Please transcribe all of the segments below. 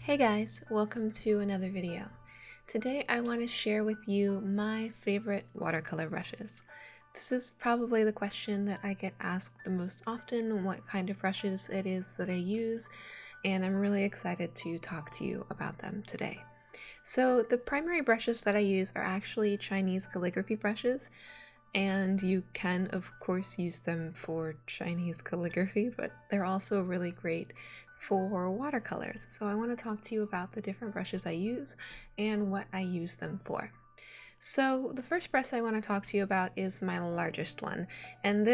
Hey guys, welcome to another video. Today I want to share with you my favorite watercolor brushes. This is probably the question that I get asked the most often, what kind of brushes it is that I use, and I'm really excited to talk to you about them today. So the primary brushes that I use are actually Chinese calligraphy brushes, and you can of course use them for Chinese calligraphy, but they're also really great for watercolors. So I want to talk to you about the different brushes I use and what I use them for. So the first brush I want to talk to you about is my largest one, and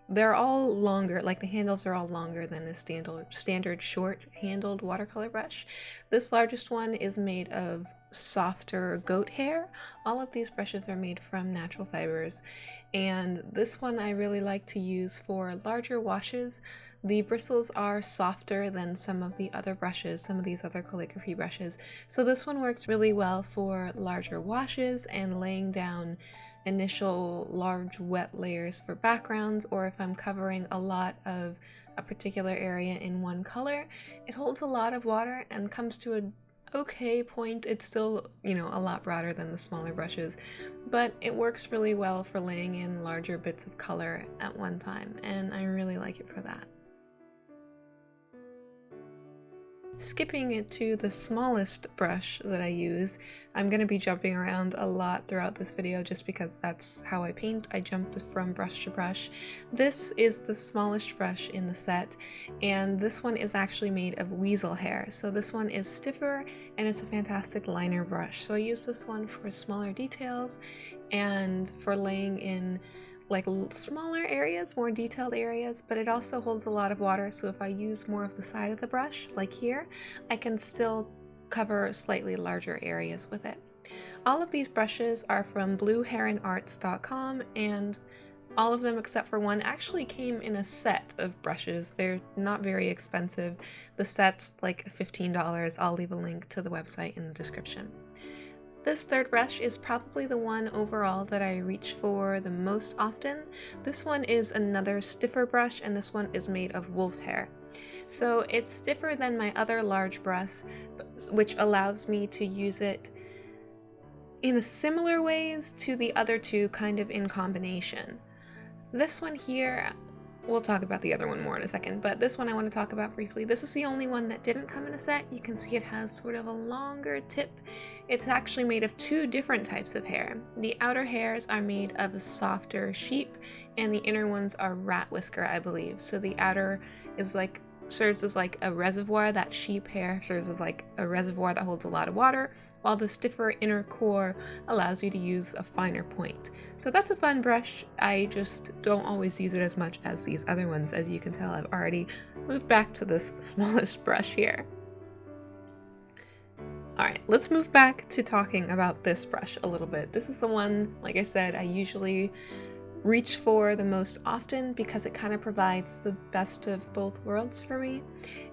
they're all longer, like the handles are all longer than a standard short handled watercolor brush. This largest one is made of softer goat hair. All of these brushes are made from natural fibers, and this one I really like to use for larger washes. The bristles are softer than some of the other brushes, some of these other calligraphy brushes, so this one works really well for larger washes and laying down initial large wet layers for backgrounds, or if I'm covering a lot of a particular area in one color. It holds a lot of water and comes to an okay point. It's still, a lot broader than the smaller brushes, but it works really well for laying in larger bits of color at one time, and I really like it for that. Skipping it to the smallest brush that I use, I'm going to be jumping around a lot throughout this video just because that's how I paint. I jump from brush to brush. This is the smallest brush in the set, and this one is actually made of weasel hair. So this one is stiffer and it's a fantastic liner brush. So I use this one for smaller details and for laying in like smaller areas, more detailed areas, but it also holds a lot of water, so if I use more of the side of the brush, like here, I can still cover slightly larger areas with it. All of these brushes are from blueheronarts.com, and all of them except for one actually came in a set of brushes. They're not very expensive. The set's like $15. I'll leave a link to the website in the description. This third brush is probably the one overall that I reach for the most often. This one is another stiffer brush, and this one is made of wolf hair. So it's stiffer than my other large brush, which allows me to use it in similar ways to the other two, kind of in combination. This one here, we'll talk about the other one more in a second, but this one I want to talk about briefly. This is the only one that didn't come in a set. You can see it has sort of a longer tip. It's actually made of two different types of hair. The outer hairs are made of a softer sheep, and the inner ones are rat whisker, I believe. So the outer is serves as like a reservoir. That sheep hair serves as like a reservoir that holds a lot of water, while the stiffer inner core allows you to use a finer point. So that's a fun brush. I just don't always use it as much as these other ones. As you can tell, I've already moved back to this smallest brush here. Alright, let's move back to talking about this brush a little bit. This is the one, like I said, I usually reach for the most often because it kind of provides the best of both worlds for me.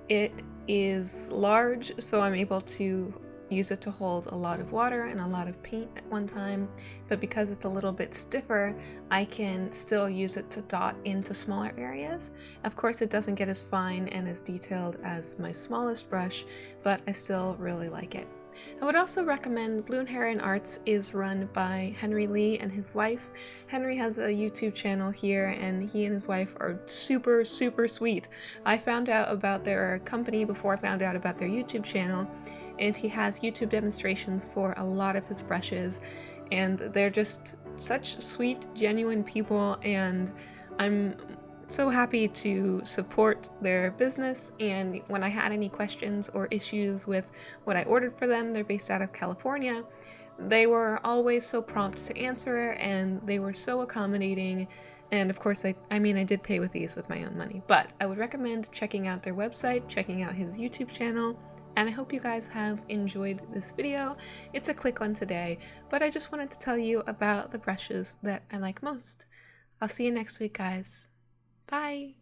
It is large, so I'm able to use it to hold a lot of water and a lot of paint at one time, but because it's a little bit stiffer, I can still use it to dot into smaller areas. Of course, it doesn't get as fine and as detailed as my smallest brush, but I still really like it. I would also recommend Blue Heron Arts is run by Henry Lee and his wife. Henry has a YouTube channel here, and he and his wife are super, super sweet. I found out about their company before I found out about their YouTube channel, and he has YouTube demonstrations for a lot of his brushes, and they're just such sweet, genuine people, and I'm so happy to support their business. And when I had any questions or issues with what I ordered for them, they're based out of California, they were always so prompt to answer, and they were so accommodating. And of course, I did pay with these with my own money, but I would recommend checking out their website, checking out his YouTube channel, and I hope you guys have enjoyed this video. It's a quick one today, but I just wanted to tell you about the brushes that I like most. I'll see you next week, guys. Bye!